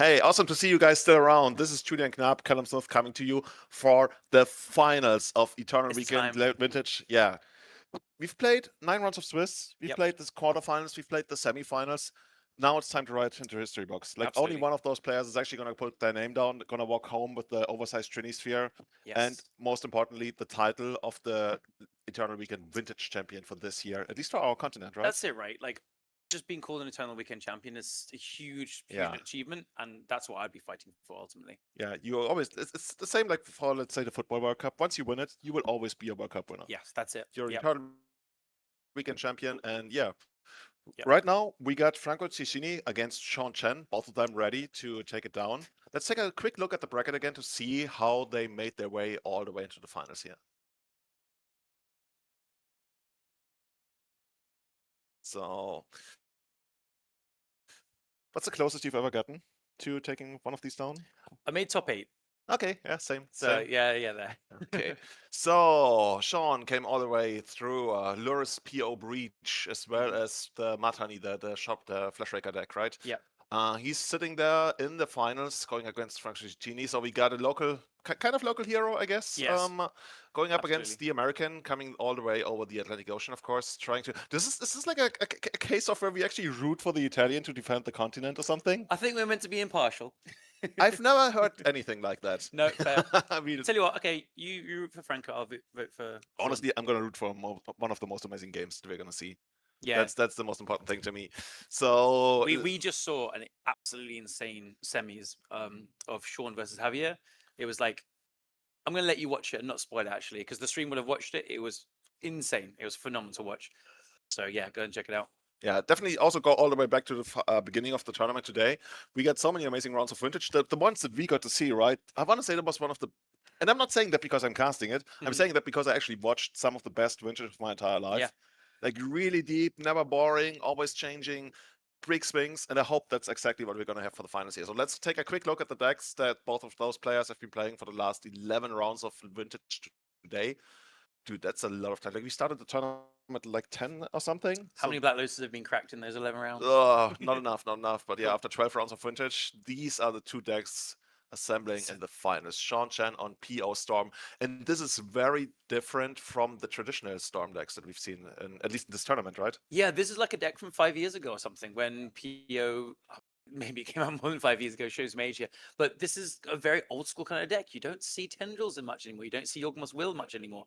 Hey, awesome to see you guys still around. This is Julian Knapp, Callum Smith coming to you for the finals of Eternal It's Weekend time. Vintage. Yeah, we've played 9 rounds of Swiss. We've Yep. played this quarterfinals. We've played the semifinals. Now it's time to write into history books. Like only Absolutely. one of those players is actually going to put their name down, going to walk home with the oversized Trini Sphere, and Yes. most importantly, the title of the Eternal Weekend Vintage Champion for this year, at least for our continent, right? That's it, right? Like, just being called an Eternal Weekend Champion is a huge, huge Yeah. achievement, and that's what I'd be fighting for ultimately. Yeah, you always, it's the same like for, let's say, the Football World Cup. Once you win it, you will always be a World Cup winner. Yes, that's it. You're Yep. Eternal Weekend champion, and yeah, Yep. right now we got Franco Cicchini against Sean Chen, both of them ready to take it down. Let's take a quick look at the bracket again to see how they made their way all the way into the finals here. So, what's the closest you've ever gotten to taking one of these down? I made top 8. Okay, yeah, same. So yeah, there. Okay, so Sean came all the way through Luris PO Breach as well as the Matani, the shop, the Flash Raker deck, right? Yep. He's sitting there in the finals going against Frank Cicchini. So we got a local, kind of local hero, I guess. Yes. Going up Absolutely. against the American, coming all the way over the Atlantic Ocean, of course, trying to. This is like a case of where we actually root for the Italian to defend the continent or something. I think we're meant to be impartial. I've never heard anything like that. No, fair. I mean, Tell you what, okay, you root for Franco, I'll vote for Sean. honestly, I'm gonna root for one of the most amazing games that we're gonna see. Yeah. That's the most important thing to me. So we just saw an absolutely insane semis of Sean versus Javier. It was like, I'm gonna let you watch it and not spoil it actually, because the stream would have watched it. It was insane. It was phenomenal to watch. So yeah, go and check it out. yeah, definitely also go all the way back to the beginning of the tournament today. We got so many amazing rounds of vintage. The ones that we got to see, right? I want to say that was one of the, and I'm not saying that because I'm casting it. I'm saying that because I actually watched some of the best vintage of my entire life. Yeah. Like really deep, never boring, always changing, big swings, and I hope that's exactly what we're going to have for the finals here. So let's take a quick look at the decks that both of those players have been playing for the last 11 rounds of vintage today. Dude, that's a lot of time. Like we started the tournament at like 10 or something. How many Black Lotuses have been cracked in those 11 rounds? Not enough, not enough. But yeah, after 12 rounds of vintage, these are the two decks assembling in the finals. Sean Chen on PO Storm. And this is very different from the traditional Storm decks that we've seen, at least in this tournament, right? Yeah, this is like a deck from 5 years ago or something when PO maybe it came out more than 5 years ago, shows Major. But this is a very old school kind of deck. You don't see Tendrils in much anymore. You don't see Yawgmoth's Will much anymore.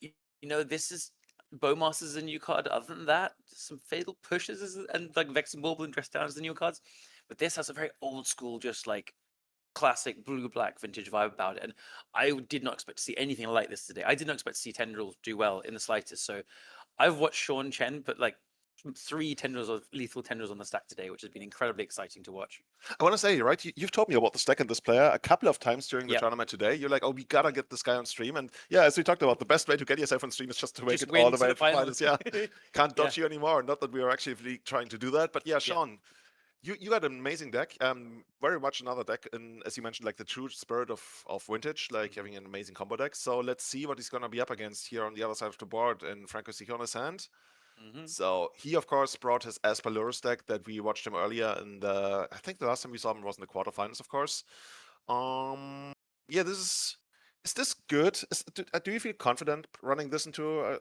You know, this is Bowmaster's a new card. Other than that, some Fatal Pushes and like Vexing Bauble and Dress Down is the new cards. But this has a very old school, just like classic blue-black vintage vibe about it. And I did not expect to see anything like this today. I did not expect to see Tendrils do well in the slightest. So I've watched Sean Chen put like 3 Tendrils of lethal Tendrils on the stack today, which has been incredibly exciting to watch. I want to say, right, you've told me about the stack and this player a couple of times during the Yep. tournament today. You're like, oh, we gotta get this guy on stream. And yeah, as we talked about, the best way to get yourself on stream is just to make Just it win all the to way the to the finals. finals. Yeah, can't Yeah. dodge you anymore. Not that we are actually trying to do that. But yeah, Sean, you got an amazing deck. Very much another deck, in, as you mentioned, like the true spirit of vintage, like having an amazing combo deck. So let's see what he's gonna be up against here on the other side of the board in Franco Cicchini's hand. So he, of course, brought his Aspalurus deck that we watched him earlier in the. I think the last time we saw him was in the quarterfinals, of course. Yeah, this is this good? Do you feel confident running this into a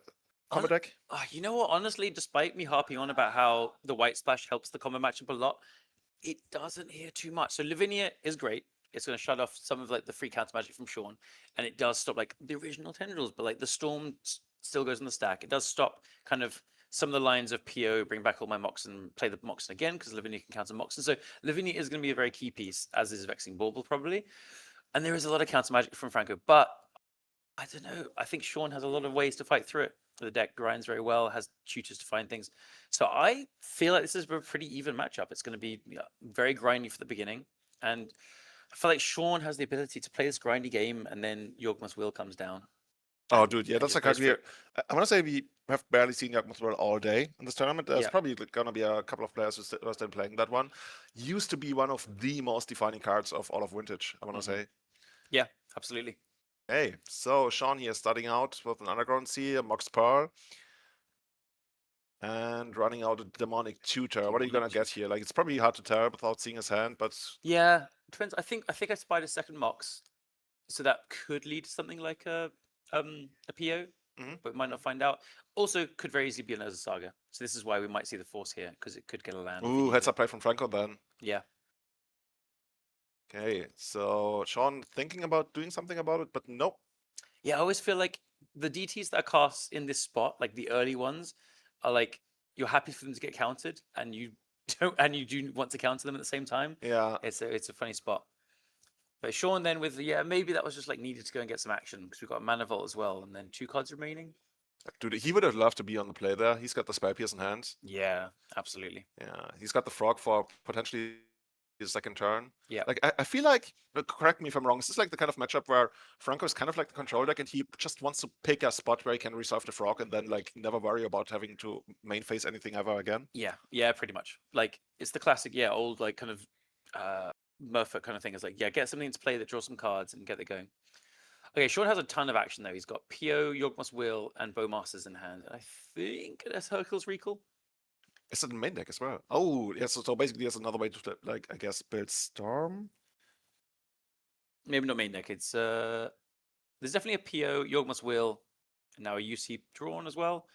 combo deck? You know what? Honestly, despite me harping on about how the White Splash helps the combo matchup a lot, it doesn't here too much. So Lavinia is great. It's going to shut off some of like the free counter magic from Sean, and it does stop like the original Tendrils, but like the Storm still goes in the stack. It does stop kind of some of the lines of PO, bring back all my Moxen, play the Moxen again, because Lavinia can counter Moxen. So Lavinia is going to be a very key piece, as is Vexing Bauble probably. And there is a lot of counter magic from Franco, but I don't know. I think Sean has a lot of ways to fight through it. The deck grinds very well, has tutors to find things. So I feel like this is a pretty even matchup. It's going to be very grindy for the beginning. And I feel like Sean has the ability to play this grindy game, and then Yawgmoth's Will comes down. Oh, dude, yeah, and that's just like goes for clear. it. I want to say we have barely seen Yagmoth World all day in this tournament. There's Yeah. probably going to be a couple of players who are still playing that one. Used to be one of the most defining cards of all of vintage, I want to say. Yeah, absolutely. Hey, so Sean here starting out with an Underground Sea, a Mox Pearl. And running out a demonic tutor. What are you Demonic gonna get here? Like, it's probably hard to tell without seeing his hand, but Yeah, depends. I think I spied a second Mox, so that could lead to something like a PO, mhm. but might not find out. Also, could very easily be another Saga. So this is why we might see the Force here, because it could get a land if he Ooh, needs heads it. up play from Franco then. Yeah. Okay, so Sean thinking about doing something about it, but nope. Yeah, I always feel like the DTs that are cast in this spot, like the early ones, are like you're happy for them to get countered, and you don't, and you do want to counter them at the same time. Yeah, It's a funny spot. But Sean then with maybe that was just like needed to go and get some action because we've got a Mana Vault as well, and then 2 cards remaining. dude, he would have loved to be on the play there. He's got the Spell Pierce in hand. Yeah, absolutely. Yeah, he's got the Frog for potentially his second turn. Yeah. Like, I feel like, correct me if I'm wrong, this is like the kind of matchup where Franco is kind of like the control deck and he just wants to pick a spot where he can resolve the Frog and then like never worry about having to main phase anything ever again. Yeah, pretty much. Like it's the classic, old like kind of Murphy kind of thing. Is like, get something to play that draws some cards and get it going. Okay, Sean has a ton of action though. He's got PO, Yawgmoth's Will, and Bowmasters in hand. And I think it has Hercule's Recall. Is it the main deck as well? Oh, yeah, so basically there's another way to, like, I guess, build Storm? Maybe not main deck. It's there's definitely a PO, Yawgmoth's Will, and now a UC drawn as well.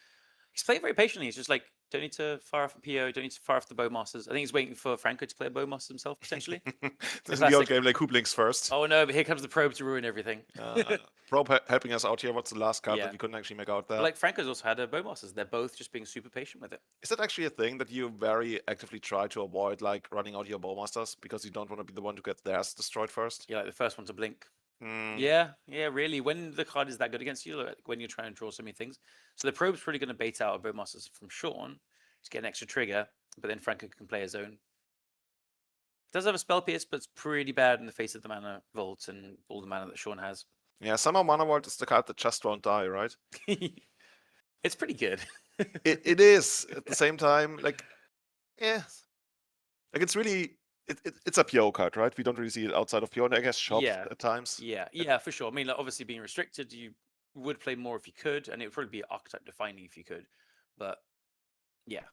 He's playing very patiently. He's just like, don't need to fire off a PO, don't need to fire off the Bowmasters. I think he's waiting for Franco to play a Bowmaster himself, potentially. This is the old classic. game, like, who blinks first? Oh no, but here comes the probe to ruin everything. Probe helping us out here. What's the last card Yeah. that we couldn't actually make out there? But like Franco's also had a Bowmasters. They're both just being super patient with it. Is that actually a thing that you very actively try to avoid, like running out your Bowmasters because you don't want to be the one to get theirs destroyed first? You're like the first one to blink. Hmm. Yeah, really. When the card is that good against you, like when you're trying to draw so many things. So the probe's probably going to bait out a Bowmasters from Sean to get an extra trigger, but then Franco can play his own. Does have a spell pierce, but it's pretty bad in the face of the mana vault and all the mana that Sean has. Yeah, somehow Mana Vault is the card that just won't die, right? It's pretty good. It is at the same time, like, yeah, like it's really it's a PO card, right? We don't really see it outside of PO, and I guess shop Yeah. at times. Yeah, for sure. I mean, like, obviously being restricted, you would play more if you could, and it would probably be archetype defining if you could. But yeah,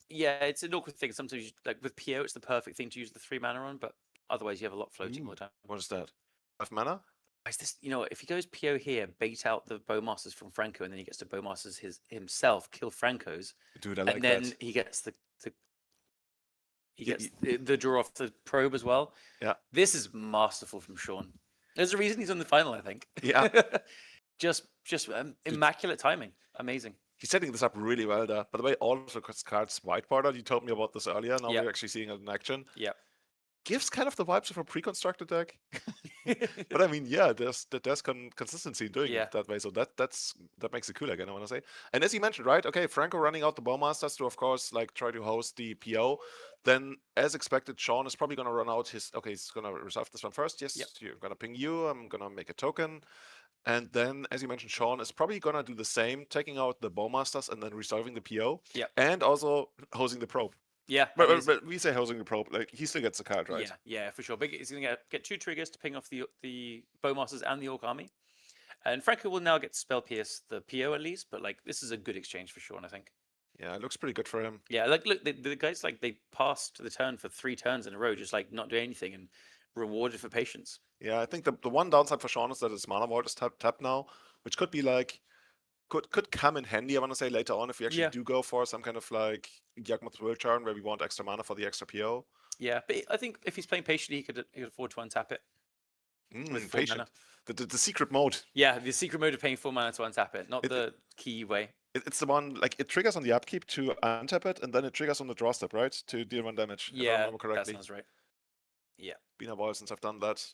it's an awkward thing. Sometimes, like with PO, it's the perfect thing to use the 3 mana on, but otherwise you have a lot floating all the time. What is that? 5 mana? Is this, if he goes PO here, bait out the Bowmasters from Franco, and then he gets to Bowmasters himself, kill Franco's, Dude, I like and then that. he gets the Yeah, the draw off the probe as well. Yeah. This is masterful from Sean. There's a reason he's on the final, I think. Yeah. just immaculate timing. Amazing. He's setting this up really well there. By the way, all of the cards whiteboarded. You told me about this earlier. Now Yeah. we're actually seeing it in action. Yeah. Gives kind of the vibes of a pre-constructed deck. But I mean, yeah, there's consistency in doing Yeah. it that way. So that makes it cool again, I want to say. And as you mentioned, right? Okay, Franco running out the Bowmasters to, of course, like try to host the PO. Then, as expected, Sean is probably gonna run out his. Okay, he's gonna resolve this one first. Yes, Yep. you're gonna ping you. I'm gonna make a token. And then, as you mentioned, Sean is probably gonna do the same, taking out the Bowmasters and then resolving the PO. Yep. And also hosing the probe. Yeah. But we say hosing the probe, like he still gets the card, right? Yeah, for sure. Big he's gonna get 2 triggers to ping off the Bowmasters and the Orc army. And Franco will now get spell pierce the PO at least, but like this is a good exchange for Sean, I think. Yeah, it looks pretty good for him. Yeah, like look, the guys like they passed the turn for 3 turns in a row, just like not doing anything and rewarded for patience. Yeah, I think the one downside for Sean is that his Mana Vault is tapped now, which could be like could come in handy, I want to say, later on if we actually Yeah. do go for some kind of like Yawgmoth's Will turn where we want extra mana for the extra PO. Yeah, but I think if he's playing patiently, he could afford to untap it. With 4 Patient. mana. The secret mode. Yeah, the secret mode of paying 4 mana to untap it, not the key way. It's the one, like, it triggers on the upkeep to untap it, and then it triggers on the draw step, right? To deal 1 damage, if I Yeah, remember that correctly. sounds right. Yeah. Been a while since I've done that.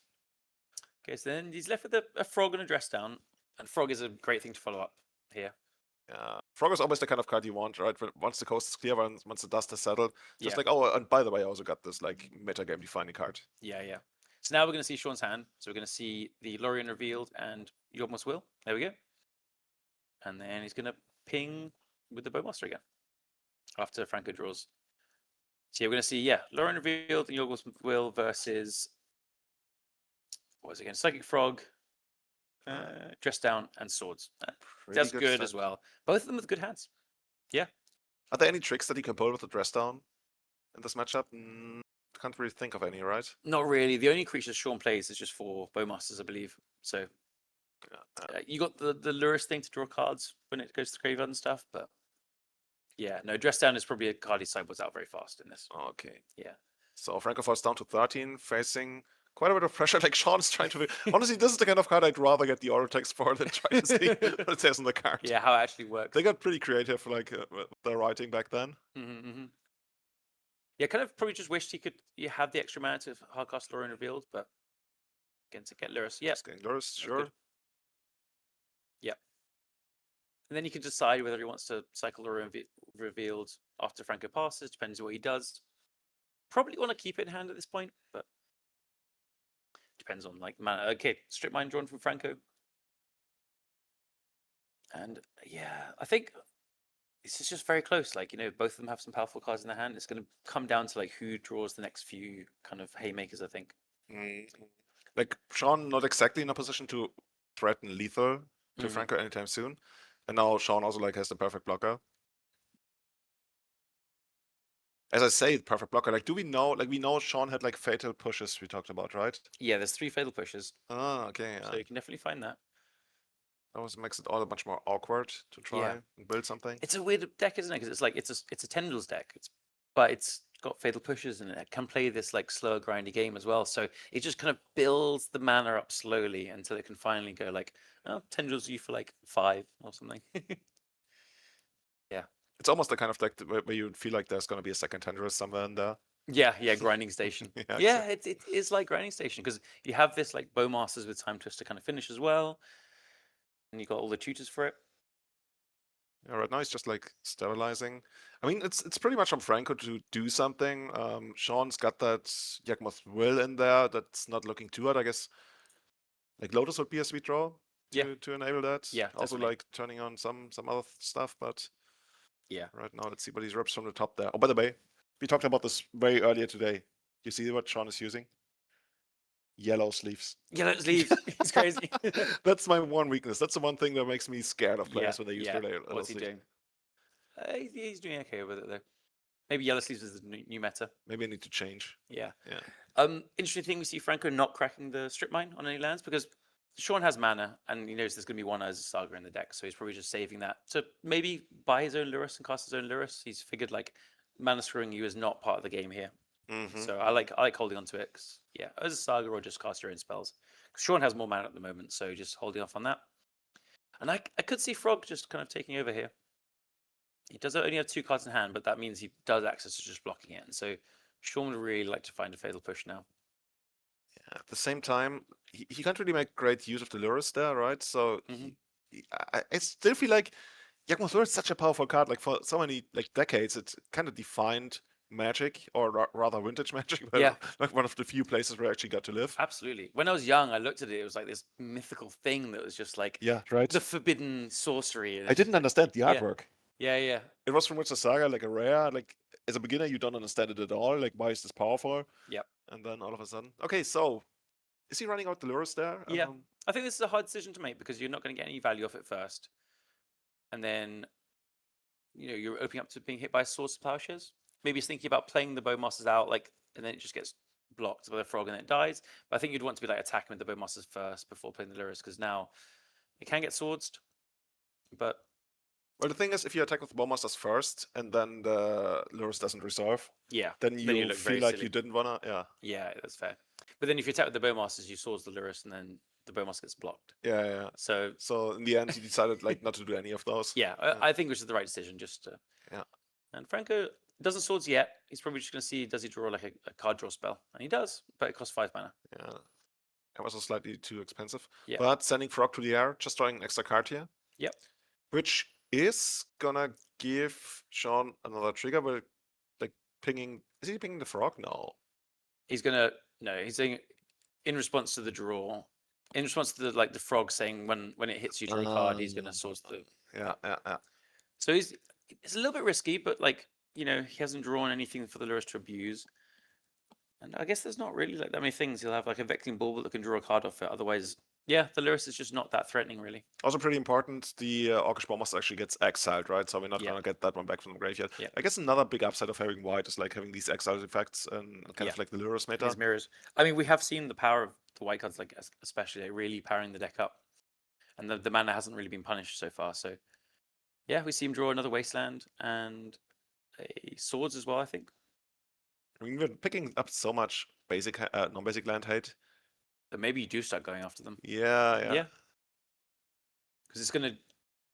Okay, so then he's left with a frog and a dress down, and frog is a great thing to follow up here. Yeah. Frog is always the kind of card you want, right? Once the coast is clear, once the dust has settled, just Yeah. like, oh, and by the way, I also got this, like, metagame defining card. Yeah. So now we're going to see Sean's hand. So we're going to see the Lorien revealed and Yawgmoth's Will. There we go. And then he's going to ping with the Bowmaster again after Franco draws. So yeah, we're going to see, Lorien revealed and Yawgmoth's Will versus, what was it again? Psychic Frog, Dress Down, and Swords. Pretty That's good as stuff. well. Both of them with good hands. Yeah. Are there any tricks that he can pull with the dress down in this matchup? Can't really think of any, right? Not really. The only creatures Sean plays is just for Bowmasters, I believe. So you got the Lurus thing to draw cards when it goes to the graveyard and stuff, but yeah, no, dress down is probably a card he sideboards out very fast in this. Okay. Yeah. So Franco falls down to 13, facing quite a bit of pressure. Like Sean is trying to. Honestly, this is the kind of card I'd rather get the auto text for than try to see what it says on the card. Yeah, how it actually works. They got pretty creative, like with their writing back then. Yeah, kind of probably just wished you have the extra mana to hardcast Lorien Revealed, but again to get Lurus. Yeah. Just getting Lurus, sure. Good. Yeah. And then you can decide whether he wants to cycle Lorien Revealed after Franco passes, depends on what he does. Probably want to keep it in hand at this point, but depends on like mana. Okay, Strip Mine drawn from Franco. And yeah, I think this is just very close. Like, both of them have some powerful cards in their hand. It's going to come down to like who draws the next few kind of haymakers, I think. Like Sean not exactly in a position to threaten lethal to Franco anytime soon. And now Sean also like has the perfect blocker. As I say, perfect blocker. Like, do we know? Like, we know Sean had like fatal pushes we talked about, right? Yeah, there's 3 fatal pushes. Ah, okay. So you can definitely find that. That always makes it all a much more awkward to try and build something. It's a weird deck, isn't it? Because it's a Tendrils deck, but it's got fatal pushes and it can play this like slower grindy game as well. So it just kind of builds the mana up slowly until it can finally go like, oh, Tendrils you for like 5 or something. Yeah. It's almost the kind of deck where you feel like there's going to be a second Tendrils somewhere in there. Yeah, grinding station. Yeah, exactly. It is like grinding station because you have this like Bowmasters with Time Twister kind of finish as well, and you got all the tutors for it. Yeah, right now he's just like sterilizing. I mean, it's pretty much on Franco to do something. Sean's got that Yakmoth Will in there that's not looking too hard, I guess. Like Lotus would be a sweet draw to enable that. Yeah, also definitely. like turning on some other stuff, but yeah. Right now, let's see what he rips from the top there. Oh, by the way, we talked about this way earlier today. You see what Sean is using? Yellow sleeves. Yellow sleeves. It's crazy. That's my one weakness. That's the one thing that makes me scared of players when they use yellow What's he sleeves. doing? He's doing okay with it though. Maybe yellow sleeves is the new meta. Maybe I need to change. Yeah. Interesting thing, we see Franco not cracking the Strip Mine on any lands because Sean has mana and he knows there's going to be one as Saga in the deck, so he's probably just saving that to maybe buy his own Lurus and cast his own Lurus. He's figured like mana screwing you is not part of the game here. So I like holding on to it. Yeah, as a Saga or just cast your own spells. Sean has more mana at the moment, so just holding off on that. And I could see Frog just kind of taking over here. He does only have 2 cards in hand, but that means he does access to just blocking it. And so Sean would really like to find a fatal push now. Yeah, at the same time, he can't really make great use of the Lurus there, right? So I still feel like Yakmoth is such a powerful card. Like for so many like decades, it kind of defined Magic, or rather vintage Magic. Like one of the few places where I actually got to live. Absolutely. When I was young, I looked at it. It was like this mythical thing that was just like the forbidden sorcery. I didn't understand the artwork. Yeah. It was from Witcher Saga, like a rare. Like as a beginner, you don't understand it at all. Like why is this powerful? Yep. And then all of a sudden, okay, so is he running out the Lurus there? Yeah. I think this is a hard decision to make because you're not going to get any value off it first, and then you're opening up to being hit by Swords to Plowshares. Maybe he's thinking about playing the Bowmasters out, like, and then it just gets blocked by the Frog and then it dies. But I think you'd want to be like attacking with the Bowmasters first before playing the Lurus, because now it can get swordsed. But well, the thing is, if you attack with the Bowmasters first and then the Lurus doesn't resolve, then you feel like you didn't wanna. Yeah, that's fair. But then if you attack with the Bowmasters, you swords the Lurus and then the Bowmaster gets blocked. Yeah. So in the end, he decided like not to do any of those. Yeah, I think which is the right decision. Just And Franco doesn't swords yet. He's probably just going to see, does he draw like a card draw spell? And he does, but it costs 5 mana. Yeah. It was slightly too expensive. Yeah. But sending Frog to the air, just drawing an extra card here. Yep. Which is gonna give Sean another trigger, but like pinging. Is he pinging the Frog? No. He's saying in response to the draw, in response to the Frog saying when it hits you draw a card, he's gonna source the. Yeah. So it's a little bit risky, but he hasn't drawn anything for the Lurus to abuse. And I guess there's not really like that many things. He'll have like a Vexing Bulb that can draw a card off it. Otherwise, Yeah, the Lurrus is just not that threatening, really. Also pretty important, the Orcish Bombmaster actually gets exiled, right? So we're not Yeah. gonna get that one back from the graveyard. Yeah. I guess another big upside of having white is like having these exile effects and kind of like the Lurus meta. His mirrors. I mean, we have seen the power of the white cards, like especially like, really powering the deck up, and the mana hasn't really been punished so far. So, yeah, we see him draw another Wasteland and a Swords as well. I think. I mean, we're picking up so much basic, non-basic land hate. But maybe you do start going after them. Yeah. Yeah. Because it's going to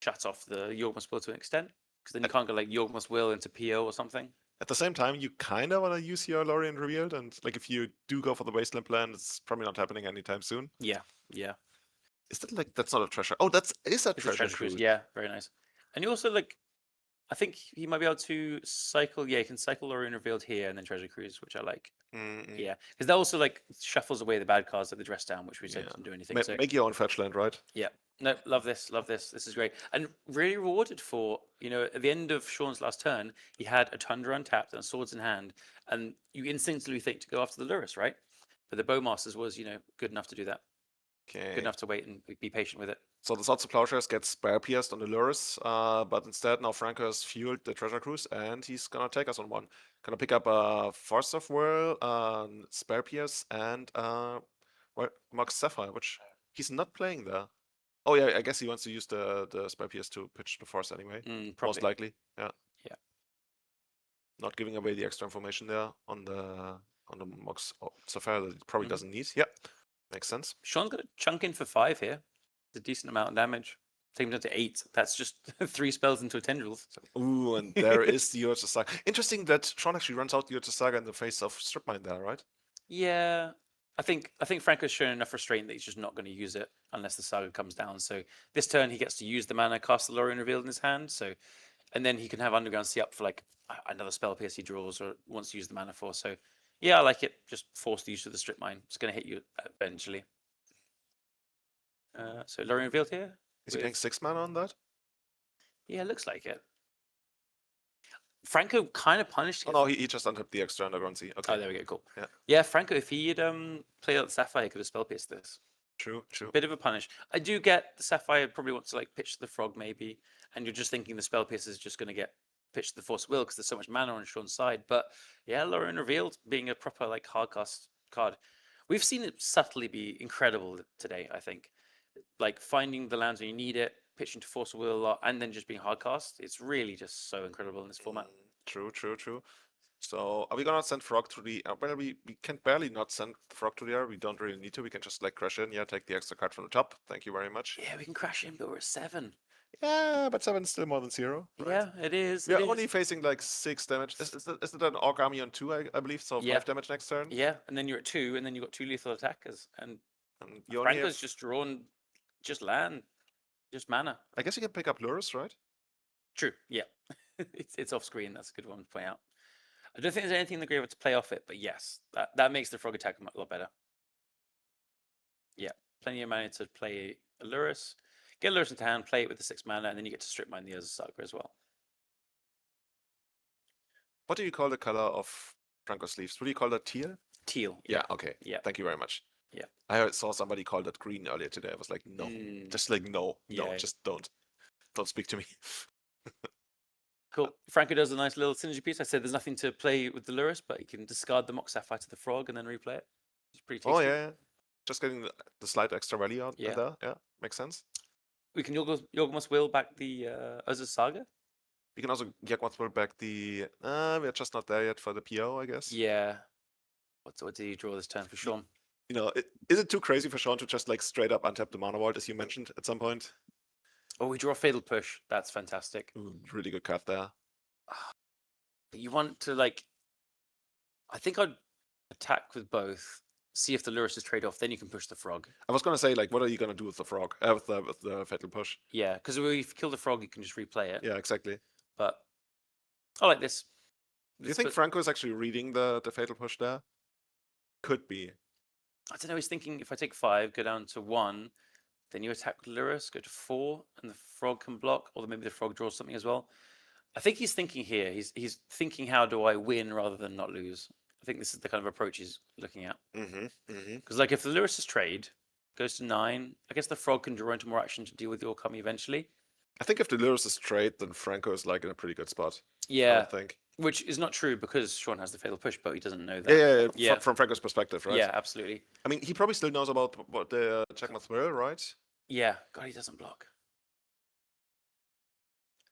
shut off the Yorgmas Will to an extent. Because then you can't go like Yorgmas Will into PO or something. At the same time, you kind of want to use your Lorien Revealed, and like if you do go for the Wasteland plan, it's probably not happening anytime soon. Yeah. Is that like, that's not a treasure? Oh, is a It's a treasure cruise. Yeah, very nice. And you also like, I think he might be able to cycle. Yeah, he can cycle Lorien Revealed here and then Treasure Cruise, which I like. Yeah, because that also like shuffles away the bad cards like the Dress Down, which we said didn't do anything. So Make your own fetch land, right? yeah, no, love this. This is great, and really rewarded for at the end of Sean's last turn, he had a Tundra untapped and Swords in hand, and you instinctively think to go after the Lurrus, right? But the Bowmasters was good enough to do that. Okay. Good enough to wait and be patient with it. So the Swords of Plowshares gets Spare Pierced on the Lurus, but instead now Franco has fueled the Treasure Cruise and he's gonna take us on one. Gonna pick up a Force of Whirl, Spare Pierce, and Mox Sapphire, which he's not playing there. Oh yeah, I guess he wants to use the Spare Pierce to pitch the Force anyway. Most likely, yeah. Yeah. Not giving away the extra information there on the Mox Sapphire that he probably doesn't need. Yeah, makes sense. Sean's got a chunk in for 5 here. It's a decent amount of damage. Take him down to 8. That's just 3 spells into a Tendrils. Ooh, and there is the Urza Saga. Interesting that Sean actually runs out the Urza Saga in the face of Strip Mine there, right? Yeah. I think Franco's shown enough restraint that he's just not going to use it unless the Saga comes down. So this turn he gets to use the mana, cast the Lorien Revealed in his hand. So, and then he can have Underground Sea up for like another spell pierce he draws or wants to use the mana for. So yeah, I like it. Just force the use of the Strip Mine. It's going to hit you eventually. So Lorien Revealed here. Is he paying 6 mana on that? Yeah, it looks like it. Franco kind of punished. Oh no, he just untapped the extra Underground Sea. Okay. Oh, there we go. Cool. Yeah. Yeah, Franco, if he had played out the Sapphire, he could have spell pierced this. True. Bit of a punish. I do get the Sapphire probably wants to like pitch the Frog maybe, and you're just thinking the spell pierce is just going to get pitched to the Force Will because there's so much mana on Sean's side. But yeah, Lorien Revealed being a proper like hardcast card. We've seen it subtly be incredible today, I think. Like finding the lands when you need it, pitching to Force Will a lot, and then just being hardcast. It's really just so incredible in this format. True. So are we gonna send Frog to the well, we can barely not send Frog to the air. We don't really need to. We can just like crash in, take the extra card from the top. Thank you very much. Yeah, we can crash in, but we're at 7. Yeah, but 7 is still more than 0. Right? Yeah, it is. We are only facing like 6 damage. Is it an Orc Army on 2, I believe? So 5 damage next turn? Yeah, and then you're at 2, and then you've got 2 lethal attackers. And you Franco's just drawn just land, just mana. I guess you can pick up Lurus, right? True, yeah. it's off screen. That's a good one to point out. I don't think there's anything in the graveyard to play off it, but yes, that makes the Frog attack a lot better. Yeah, plenty of mana to play a Lurus. Get Lurus into hand, play it with the 6 mana, and then you get to strip mine the Urza Saga as well. What do you call the color of Franco's sleeves? What do you call that? Teal? Teal. Yeah, okay. Yeah. Thank you very much. Yeah. I saw somebody call that green earlier today. I was like, no. Just like, no, just don't. Don't speak to me. Cool. Franco does a nice little synergy piece. I said there's nothing to play with the Lurus, but you can discard the Mox Sapphire to the Frog and then replay it. It's pretty tasty. Oh, yeah. Just getting the slight extra value out there. Yeah, makes sense. We can Yorgmas Will back the Urza Saga. We can also Yorgmas Will back the... we're just not there yet for the PO, I guess. Yeah. What did he draw this turn for Sean? Is it too crazy for Sean to just like straight up untap the Mana Vault, as you mentioned at some point? Oh, we draw Fatal Push. That's fantastic. Ooh, really good card there. You want to like... I think I'd attack with both. See if the Lurus is trade off, then you can push the Frog. I was gonna say, like, what are you gonna do with the Frog? With the Fatal Push? Yeah, because if you kill the Frog, you can just replay it. Yeah, exactly. But I like this. Do you think Franco is actually reading the Fatal Push there? Could be. I don't know. He's thinking if I take 5, go down to 1, then you attack with Lurus, go to 4, and the Frog can block, or maybe the Frog draws something as well. I think he's thinking here. He's thinking, how do I win rather than not lose? I think this is the kind of approach he's looking at. Because like if the Lurus is trade, goes to 9. I guess the frog can draw into more action to deal with the Origami eventually. I think if the Lurus is straight, then Franco is like in a pretty good spot. I Yeah, would think. which is not true because Sean has the fatal push, but he doesn't know Yeah, that. yeah, yeah. Yeah. From Franco's perspective, right? Yeah, absolutely. I mean, he probably still knows about what the checkmate will, right? Yeah. God, he doesn't block.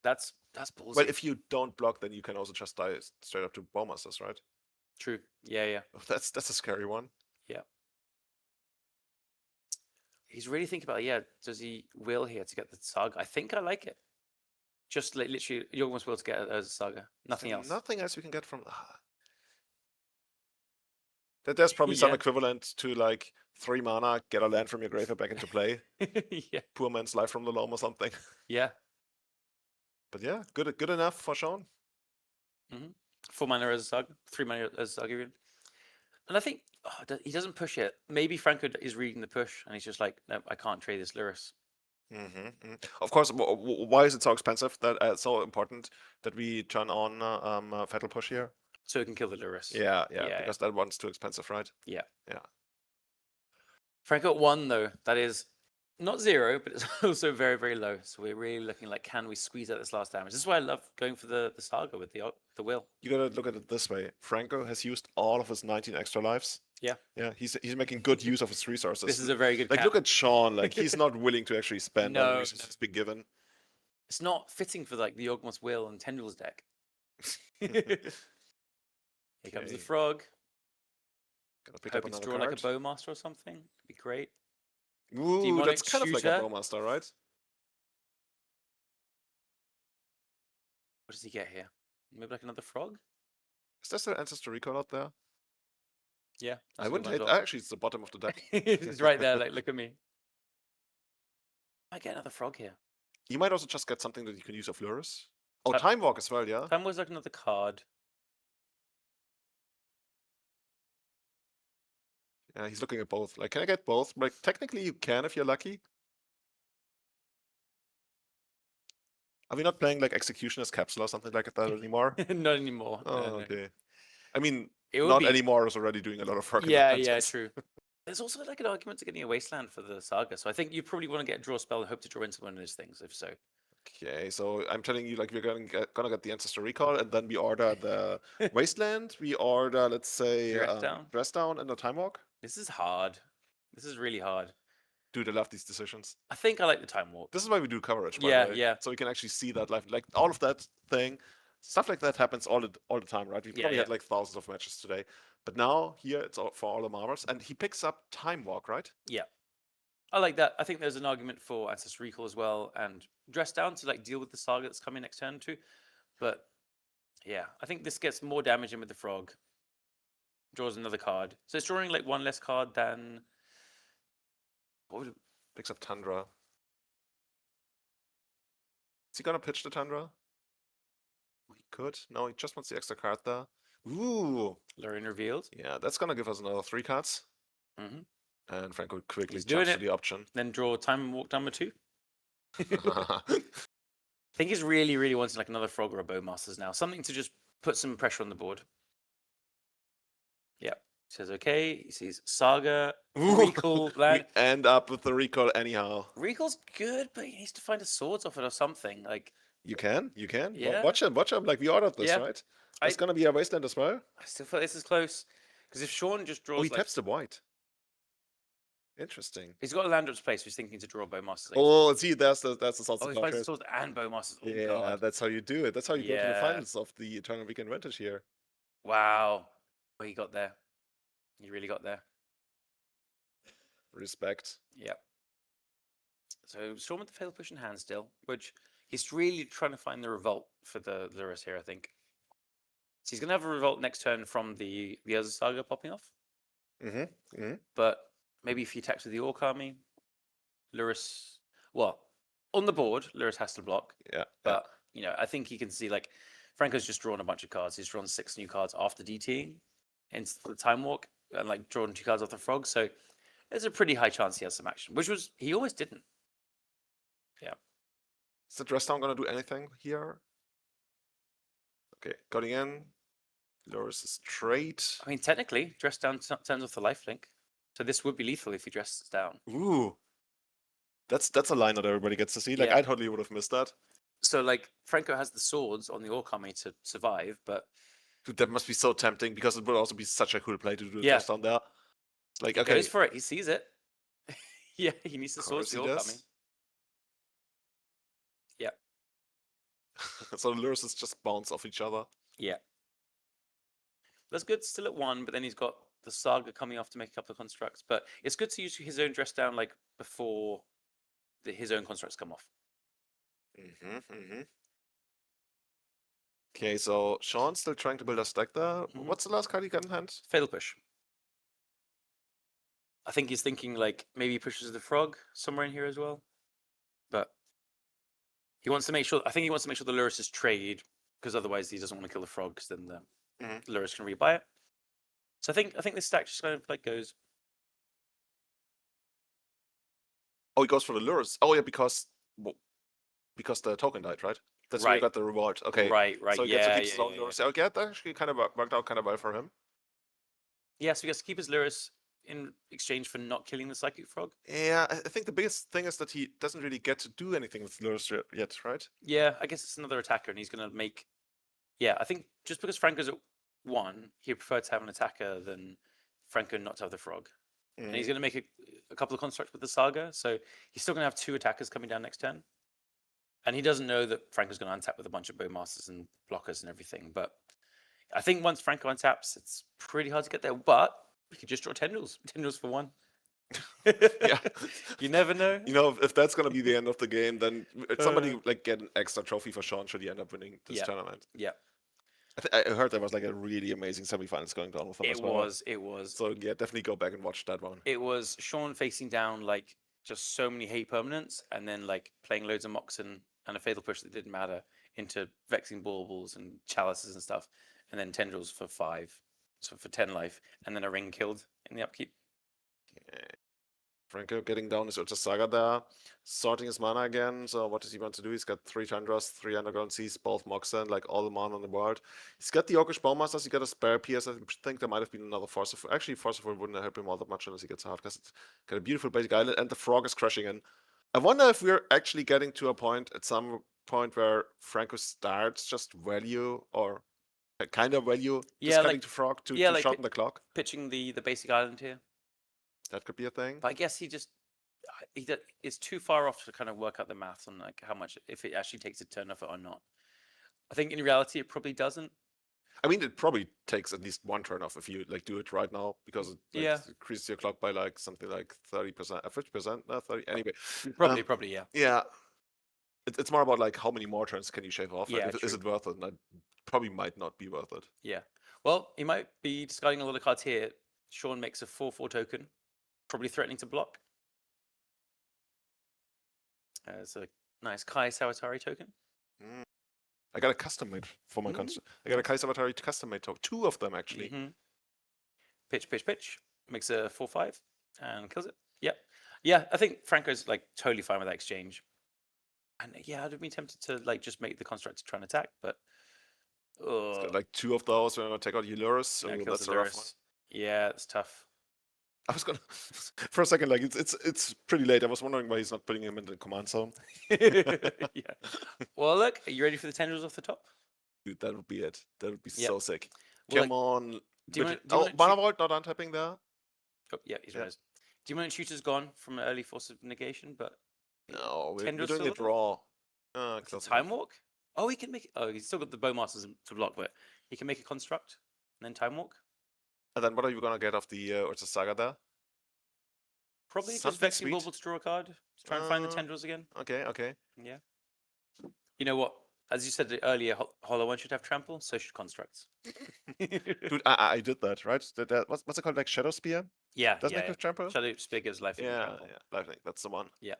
That's ballsy. Well, if you don't block, then you can also just die straight up to Bowmasters, right? True. Yeah, yeah. Oh, that's a scary one. Yeah. He's really thinking about, yeah, does he will here to get the Saga? I think I like it. Just like literally, you almost will to get it as a Saga. Nothing else. Nothing else we can get from. There's probably some Yeah. equivalent to like 3 mana, get a land from your graveyard back into play. Yeah. Poor man's life from the loam or something. Yeah. But yeah, good enough for Sean. 4 mana as a Saga, 3 mana as a Saga even. And I think he doesn't push it. Maybe Franco is reading the push and he's just like, no, I can't trade this Lurus. Of course, why is it so expensive? That it's so important that we turn on Fatal Push here. So it can kill the Lurus. Yeah, because that one's too expensive, right? Yeah. Yeah. Franco at 1 though, that is not 0, but it's also very, very low. So we're really looking like, can we squeeze out this last damage? This is why I love going for the Saga with the will. You gotta look at it this way. Franco has used all of his 19 extra lives. Yeah. Yeah, he's making good use of his resources. This is a very good like cap. look at Sean, like he's not willing to actually spend on the resources being given. It's not fitting for like the Yawgmoth's Will and Tendrils deck. Here comes the frog. Gotta pick Hoping up to another draw card. like a Bowmaster or something. It'd be great. Ooh, Demonic that's kind of like a Shooter. Bowmaster, right? What does he get here? Maybe like another frog? Is there still Ancestor Recall out there? Yeah. I wouldn't hate. hate. Actually, it's the bottom of the deck. It's right there. Like, look at me. I get another frog here. You might also just get something that you can use of Lurus. Oh, Uh, Time Walk as well, yeah? Time was like another card. Yeah, he's looking at both. Like, can I get both? Like, technically you can if you're lucky. Are we not playing like Executioner's Capsule or something like that anymore? Not anymore. Oh, no. okay. I mean, It would not be... anymore is already doing a lot of work. Yeah, in that yeah, sense. true. There's also like an argument to getting a Wasteland for the Saga. So I think you probably want to get a draw spell and hope to draw into one of those things, if so. Okay, so I'm telling you, like, we're gonna get the Ancestor Recall, and then we order the Wasteland. We order, let's say, Dress Down and the Time Walk. This is hard. This is really hard. Dude, I love these decisions. I think I like the Time Walk. This is why we do coverage, by Yeah, the way. yeah. So we can actually see that live, like all of that thing, stuff like that happens all the time, right? We Yeah, probably yeah. had like thousands of matches today, but now here it's all for all the marbles, and he picks up Time Walk, right? Yeah. I like that. I think there's an argument for Ancestor Recall as well, and Dress Down to like deal with the Saga that's coming next turn too. But yeah, I think this gets more damage in with the frog. Draws another card. So it's drawing like one less card than... What would it... Picks up Tundra. Is he gonna pitch the Tundra? He could. No, he just wants the extra card there. Ooh. Lorraine revealed. Yeah, that's gonna give us another 3 cards. Mhm. And Franco quickly He's doing jumps to it. the option. Then draw Time Walk number 2. I think he's really, really wanting like another frog or a Bowmasters now. Something to just put some pressure on the board. Yeah. Says okay. He sees Saga, Recall, land. We end up with the Recall anyhow. Recall's good, but he needs to find a swords off it or something. Like You can. Yeah. Watch him. Like we ordered this, Yeah. right? It's gonna be a Wasteland as well. I still feel this is close. Because if Sean just draws Oh, he like, taps the white. Interesting. he's got a land up place, he's thinking to draw Bowmasters. Oh, see, that's the Swords Oh, of he finds Darkness. swords and Bowmasters. Oh, Yeah, God. that's how you do it. That's how you go to the Yeah. finals of the Eternal Weekend Vintage here. Wow. Oh, he got there. He really got there. Respect. Yeah. So Storm with the Fatal Push in hand still, which he's really trying to find the revolt for the Lurus here, I think. So he's gonna have a revolt next turn from the other Saga popping off. But maybe if he attacks with the Orc Army, Lurus, well, on the board, Lurus has to block. Yeah. But you know, I think he can see like Franco's just drawn a bunch of cards. He's drawn 6 new cards after DTing into the Time Walk and like drawn 2 cards off the frog. So there's a pretty high chance he has some action, which was he always didn't. Yeah. Is the Dress Down gonna do anything here? Okay, cutting in. Lurus is straight. I mean, technically, Dress Down turns off the lifelink. So this would be lethal if he dresses down. Ooh. That's a line that everybody gets to see. Like, Yeah. I totally would have missed that. So like Franco has the swords on the Orkami to survive, but Dude, that must be so tempting because it would also be such a cool play to do Yeah. just down there. Like, he okay, goes for it. He sees it. Yeah, he needs the of swords course to he the does. Orkami. Yeah. So the lures just bounce off each other. Yeah. That's good. Still at 1, but then he's got the Saga coming off to make a couple of constructs. But it's good to use his own dress down like before his own constructs come off. Okay, so Sean's still trying to build a stack there. What's the last card he got in hand? Fatal push. I think he's thinking like maybe he pushes the frog somewhere in here as well. But he wants to make sure. I think he wants to make sure the Lurrus is trade because otherwise he doesn't want to kill the frog because then the Lurrus can rebuy it. So I think this stack just kind of like goes. Oh, he goes for the lures. Oh yeah, because the token died, right? That's where he Right. got the reward. Okay. Right. So he gets to keep his own lures. Okay, that actually kind of worked out kind of well for him. Yeah, so he gets to keep his Lurrus in exchange for not killing the psychic frog. Yeah, I think the biggest thing is that he doesn't really get to do anything with lures yet, right? Yeah, I guess it's another attacker, and he's going to make. Yeah, I think just because Franco's at 1, he preferred to have an attacker than Franco not to have the frog. And he's going to make a couple of constructs with the Saga, so he's still going to have 2 attackers coming down next turn. And he doesn't know that Franco's going to untap with a bunch of Bowmasters and blockers and everything. But I think once Franco untaps, it's pretty hard to get there. But we could just draw Tendrils. Tendrils for 1. Yeah. You never know. You know, if that's gonna be the end of the game, then somebody like get an extra trophy for Sean should he end up winning this tournament. Yeah. I heard there was like a really amazing semifinals going down with him as well. It was. So yeah, definitely go back and watch that one. It was Sean facing down like just so many hate permanents and then like playing loads of Moxen and a fatal push that didn't matter into vexing baubles and chalices and stuff, and then tendrils for 5, so for 10 life, and then a ring killed in the upkeep. Franco getting down his Ultra Saga there, sorting his mana again. So what does he want to do? He's got 3 Tundras, 3 Underground Seas, both Moxen, like all the mana on the board. He's got the Orcish Bowmasters, he got a spare PS. I think there might have been another Force of... Actually, Force of Will wouldn't help him all that much unless he gets a hard cast. It's got a beautiful basic island, and the frog is crushing in. I wonder if we're actually getting to a point at some point where Franco starts just value or kind of value discarding like, to frog to like shorten the clock. Pitching the basic island here. That could be a thing. But I guess it's too far off to kind of work out the maths on like how much, if it actually takes a turn off it or not. I think in reality it probably doesn't. I mean, it probably takes at least 1 turn off if you like do it right now because it increases your clock by like something like 30%, 50%, 30. Anyway, probably yeah. Yeah, it's more about like how many more turns can you shave off? Yeah, and is it worth it? And that probably might not be worth it. Yeah. Well, he might be discarding a lot of cards here. Sean makes a 4/4 token, probably threatening to block. It's a nice Kai Sawatari token. I got a custom made for my construct. I got a Kai Savatari custom made token. 2 of them actually. Pitch. Makes a 4/5 and kills it. Yeah. I think Franco's like totally fine with that exchange. And yeah, I'd have been tempted to like just make the construct to try and attack, but it's got like 2 of those. We're gonna take out Ulurus, so that's a rough one. Yeah, it's tough. I was gonna for a second, like it's pretty late. I was wondering why he's not putting him in the command zone. Yeah. Well, look, are you ready for the tendrils off the top? Dude, that would be it. That would be so sick. Well, Come on. Do you Mana Vault not untapping there. Oh, yeah, he's right. Demon Shooter's gone from an early Force of Negation, but no, we're Tendrils doing a draw. Time Walk? Oh, he can make. Oh, he's still got the Bowmasters to block, but he can make a construct and then Time Walk. And then what are you gonna get off the Urza Saga there? Probably Something just Vexing sweet. Bauble to draw a card. Just try and find the tendrils again. Okay. Yeah. You know what? As you said earlier, Hollow One should have trample, so should constructs. Dude, I did that, right? What's it called? Like Shadow Spear? Yeah. Doesn't it have trample? Shadow Spear gives life. Yeah, life link. That's the one. Yeah.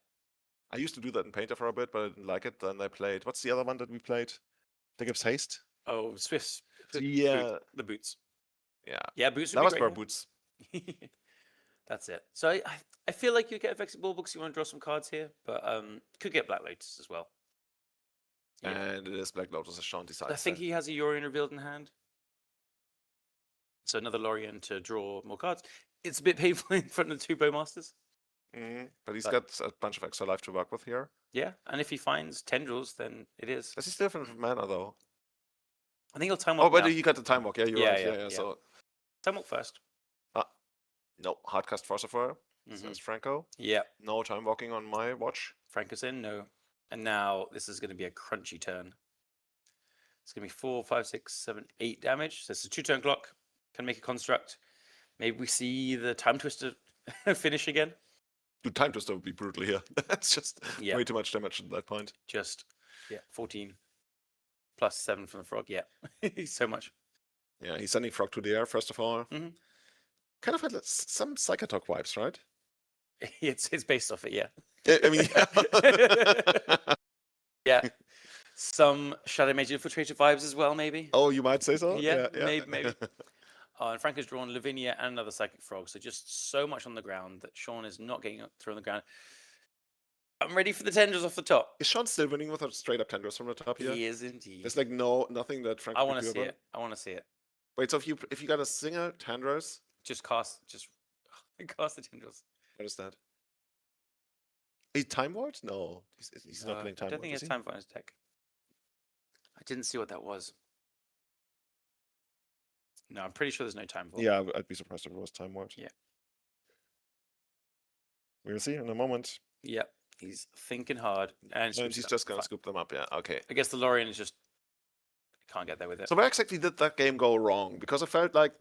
I used to do that in Painter for a bit, but I didn't like it. Then I played. What's the other one that we played? That gives haste. Oh, Swift's. Yeah. The boots. Yeah. Yeah, boots. That was for boots. That's it. So I feel like you get a Vexing Bauble because you want to draw some cards here, but could get Black Lotus as well. Yeah. And it is Black Lotus as Sean decides. I think he has a Yorion revealed in hand. So another Lorien to draw more cards. It's a bit painful in front of the 2 Bowmasters. But he's But- got a bunch of extra life to work with here. Yeah, and if he finds tendrils, then it is. Does he still have enough mana though? I think he'll time Oh, walk but now. you got the time walk. Yeah, you're Yeah, right. yeah, Yeah, yeah. So Time walk first. no hardcast Philosopher. Mhm. Says Franco. Yeah, No time walking on my watch. Franco's in, no. And now this is going to be a crunchy turn. It's going to be 4, 5, 6, 7, 8 damage. So it's a 2-turn clock. Can make a construct. Maybe we see the Time Twister finish again. Dude, time twister would be brutal here. That's just Yeah. way too much damage at that point. Just, 14 plus 7 from the frog. Yeah, so much. Yeah, he's sending Frog to the air, first of all. Mhm. Kind of had some Psychotalk vibes, right? It's based off it, yeah. I mean, yeah. Yeah. Some Shadow Mage Infiltrator vibes as well, maybe. Oh, you might say so? Yeah, maybe. And Frank has drawn Lavinia and another Psychic Frog, so just so much on the ground that Sean is not getting through on the ground. I'm ready for the tendrils off the top. Is Sean still winning with a straight up tendrils from the top here? He is indeed. There's like nothing that Frank I could want do to see about it. I want to see it. Wait, so if you got a single tendrils, Just cast the tendrils. what is that? A time ward? No, he's not playing time I don't ward. think is it's he? time for his deck. I didn't see what that was. No, I'm pretty sure there's no time for. Yeah, I'd be surprised if it was time ward. Yeah. We'll see in a moment. Yep, he's thinking hard, and And he's just gonna scoop them up. Yeah, okay. I guess the Lorien is just can't get there with it. So where exactly did that game go wrong? Because I felt like,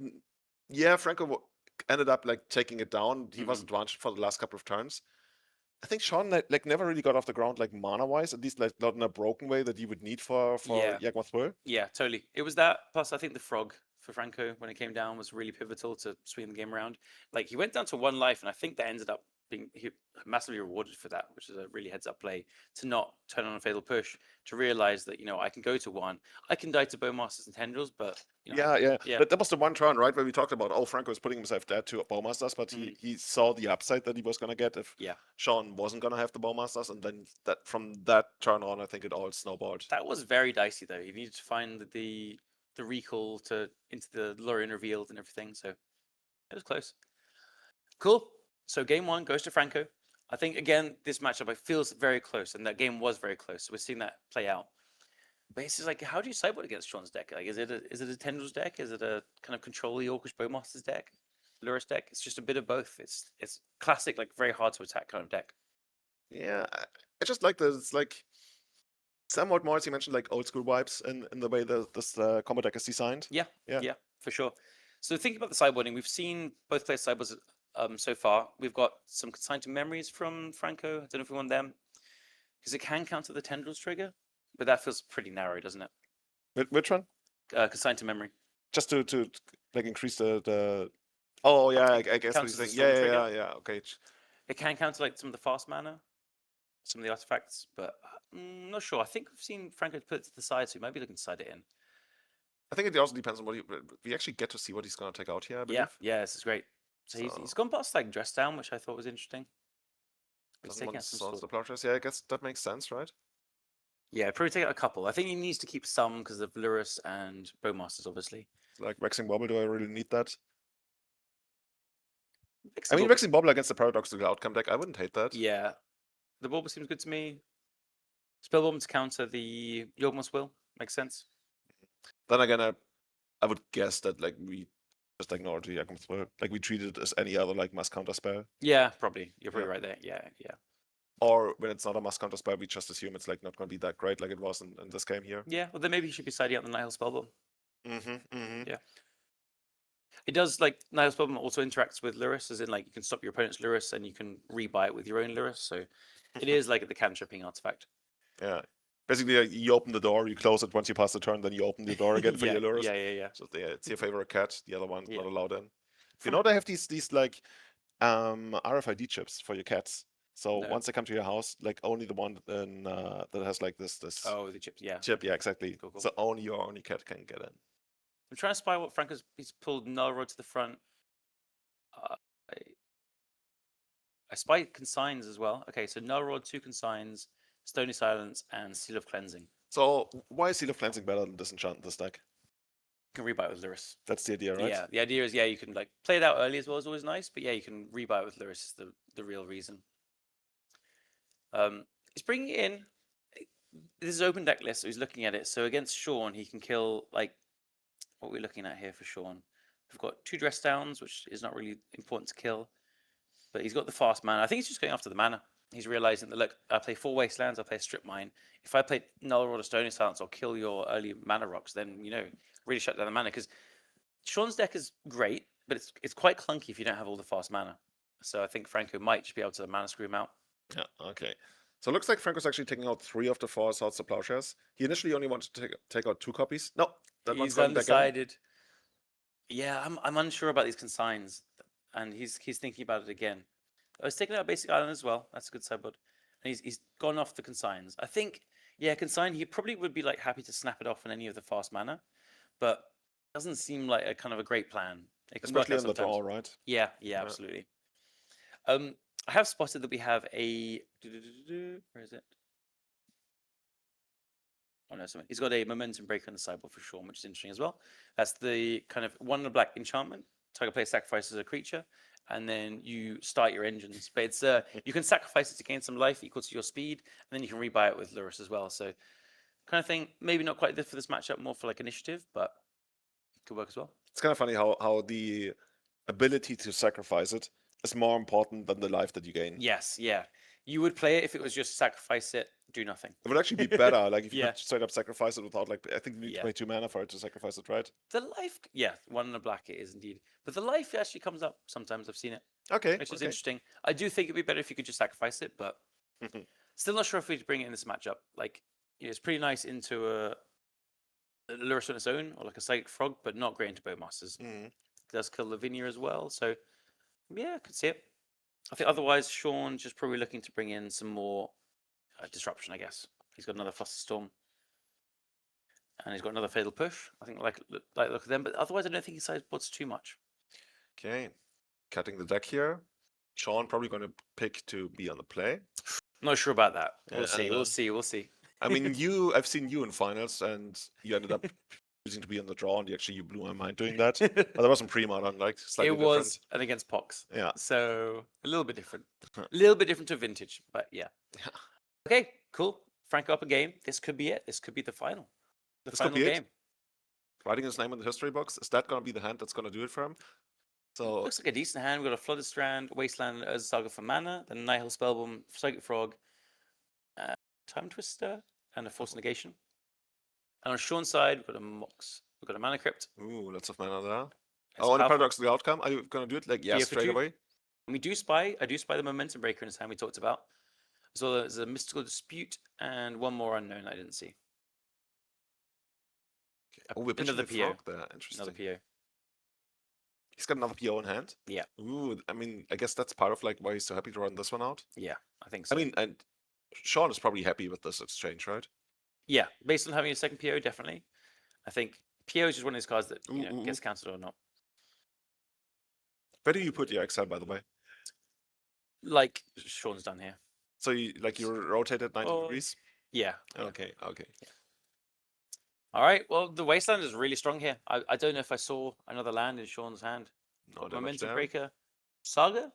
yeah, Franco ended up like taking it down. He was advantaged for the last couple of turns. I think Sean like never really got off the ground like mana wise, at least like not in a broken way that you would need for Yeah. Yagmoth Whirl. Yeah, totally. It was that. Plus, I think the frog for Franco when it came down was really pivotal to swing the game around. Like he went down to 1 life, and I think that ended up being massively rewarded for that, which is a really heads up play to not turn on a fatal push, to realize that I can go to 1, I can die to Bowmasters and Tendrils, but Yeah. Yeah. That was the one turn, right, where we talked about, oh, Franco is putting himself dead to Bowmasters, but he saw the upside that he was gonna get if Yeah. Sean wasn't gonna have the Bowmasters, and then from that turn on, I think it all snowballed. That was very dicey though. He needed to find the recall into the Lorien revealed and everything, so it was close. Cool. So game 1 goes to Franco. I think again this matchup feels very close, and that game was very close. So we're seeing that play out. But it's just like, how do you sideboard against Sean's deck? Like, is it a Tendrils deck? Is it a kind of control the Orcish Bowmasters deck? Lurrus deck? It's just a bit of both. It's classic, like very hard to attack kind of deck. Yeah, I just like that it's like somewhat more, as you mentioned, like old school vibes in the way this combo deck is designed. Yeah, for sure. So thinking about the sideboarding, we've seen both players sideboards so far. We've got some Consigned to Memories from Franco. I don't know if we want them, because it can counter the Tendrils trigger, but that feels pretty narrow, doesn't it? Which one? Consigned to Memory. Just to like increase the. Oh yeah, I guess what Counts you're as a saying. storm Yeah, trigger. okay. It can counter like some of the fast mana, some of the artifacts, but I'm not sure. I think we've seen Franco put it to the side, so he might be looking to side it in. I think it also depends on what we actually get to see what he's gonna take out here. I believe. Yeah, this is great. So he's gone past like Dress Down, which I thought was interesting. He's Doesn't taking want out some Swords sword. to Plowshares. Yeah, I guess that makes sense, right? Yeah, probably take out a couple. I think he needs to keep some because of Lurrus and Bowmasters, obviously. Like Vexing Bobble, do I really need that? Vexing I mean, Bobble- Vexing Bobble against the Paradoxical Outcome deck, I wouldn't hate that. Yeah, the Bauble seems good to me. Spellbomb to counter the Yawgmoth's Will makes sense. Then again, I would guess that like we just ignore the Yagmoth's Will. Like we treat it as any other like must counter spell. Yeah, probably. You're probably Yeah. right there. Yeah. Or when it's not a must counter spell, we just assume it's like not gonna be that great like it was in this game here. Yeah, well then maybe you should be siding out the Nihil Spellbomb. Mm-hmm. Yeah. It does, like, Nihil Spellbomb also interacts with Lurrus, as in, like, you can stop your opponent's Lurrus and you can rebuy it with your own Lurrus, so it is like the cantripping artifact. Yeah. Basically, you open the door, you close it once you pass the turn, then you open the door again for yeah, your lures. yeah. So it's your favorite cat. The other one's Yeah. not allowed in. You know they have these like RFID chips for your cats. So No. once they come to your house, like only the one that has like this Oh, the chips, yeah. chip. Yeah, exactly. Cool. So only your cat can get in. I'm trying to spy what he's pulled Null Rod to the front. I spy Consigns as well. Okay, so Null Rod, 2 Consigns, Stony Silence, and Seal of Cleansing. So why is Seal of Cleansing better than Disenchant in this deck? can rebuy it with Lurrus. That's the idea, right? Yeah, the idea is you can like play it out early as well, is always nice, but you can rebuy it with Lurrus is the real reason. He's bringing it in. This is open deck list, so he's looking at it. So against Sean, he can kill like what we're looking at here for Sean. We've got 2 dress downs, which is not really important to kill, but he's got the fast mana. I think he's just going after the mana. He's realizing that look, I play 4 wastelands, I play a strip mine. If I play Null Rod or Stony Silence, I'll kill your early mana rocks. Then really shut down the mana because Sean's deck is great, but it's quite clunky if you don't have all the fast mana. So I think Franco might just be able to mana screw him out. Yeah, okay. So it looks like Franco's actually taking out 3 of the 4 Swords of Plowshares. He initially only wanted to take out 2 copies. No, that one's He's going back in. undecided. Yeah, I'm unsure about these consigns, and he's thinking about it again. I was taking out Basic Island as well. That's a good sideboard. And he's gone off the consigns. I think, consign, he probably would be like happy to snap it off on any of the fast mana, but doesn't seem like a kind of a great plan. Especially in the draw, right? Yeah, absolutely. I have spotted that we have a where is it? Oh no, sorry. He's got a momentum breaker in the sideboard for sure, which is interesting as well. That's the kind of 1 and a black enchantment. Target player sacrifices a creature, and then you start your engines. But it's you can sacrifice it to gain some life equal to your speed, and then you can rebuy it with Lurrus as well. So kind of thing, maybe not quite for this matchup, more for like initiative, but it could work as well. It's kind of funny how the ability to sacrifice it is more important than the life that you gain. Yes, yeah. You would play it if it was just sacrifice it, do nothing. It would actually be better, like if you Yeah. could straight up sacrifice it without like I think you need to Yeah. pay 2 mana for it to sacrifice it, right? The life, 1 and a black it is indeed. But the life actually comes up sometimes. I've seen it, Okay. which is okay. interesting. I do think it'd be better if you could just sacrifice it, but still not sure if we'd bring it in this matchup. Like, it's pretty nice into a Lurrus on its own, or like a Psychic Frog, but not great into Bowmasters. It does kill Lavinia as well, so yeah, I could see it. I think otherwise, Sean's just probably looking to bring in some more disruption, I guess. He's got another Fluster Storm. And he's got another Fatal Push. I think like look at them, but otherwise I don't think he sideboards too much. Okay. Cutting the deck here. Sean probably going to pick to be on the play. Not sure about that. We'll Yeah, see. We'll see. I mean, I've seen you in finals, and you ended up choosing to be on the draw, and you blew my mind doing that. But that wasn't pre-modern, like slightly It was different. and against Pox. Yeah. So a little bit different. A little bit different to vintage, but yeah. Okay, cool. Franco up a game. This could be it. This could be the final. This could be it. Writing his name in the history books. Is that going to be the hand that's going to do it for him? So looks like a decent hand. We've got a Flooded Strand, Wasteland, Urza Saga for mana, then Nihil Spellbomb, Psychic Frog, Time Twister, and a Force Negation. And on Sean's side, we've got a Mox. We've got a Mana Crypt. ooh, lots of mana there. It's Oh, and a powerful. paradox of the outcome. Are you going to do it like Yeah, for straight 2. away? And I do spy the Momentum Breaker in his hand we talked about. As well as a Mystical Dispute and one more unknown I didn't see. Oh, we're pitching Another the PO. frog there. Interesting. Another PO. He's got another PO in hand. Yeah. Ooh, I mean, I guess that's part of like why he's so happy to run this one out. Yeah, I think so. I mean, and Sean is probably happy with this exchange, right? Yeah, based on having a second PO, definitely. I think PO is just one of those cards that gets cancelled or not. Where do you put your Excel, by the way? Like Sean's done here. So you rotate at 90 degrees? Yeah. Okay. Yeah. All right. Well, the Wasteland is really strong here. I don't know if I saw another land in Sean's hand. No, Momentum Breaker. Saga?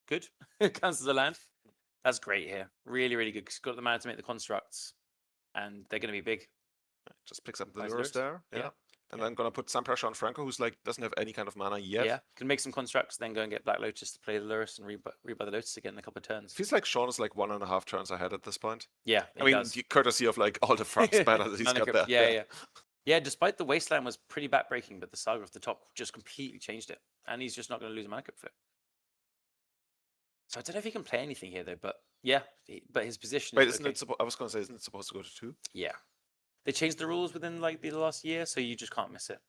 Good. Counts as a land. That's great here. Really, really good. 'Cause he's got the mana to make the constructs. And they're going to be big. Just picks up the Nice lures lures. there. Yeah. And then gonna put some pressure on Franco, who's like doesn't have any kind of mana yet. Yeah. Can make some constructs, then go and get Black Lotus to play the Lurrus and rebuy the Lotus again in a couple of turns. Feels like Sean is like 1.5 turns ahead at this point. Yeah. I mean, courtesy of like all the frost banner that he's Mana got there. Crypt, Yeah, despite the Wasteland was pretty backbreaking, but the Saga off the top just completely changed it. And he's just not going to lose a Mana Crypt for it. So I don't know if he can play anything here, though. But yeah, but his position Wait, is isn't okay. it? I was gonna say, isn't it supposed to go to 2? Yeah. They changed the rules within like the last year, so you just can't miss it.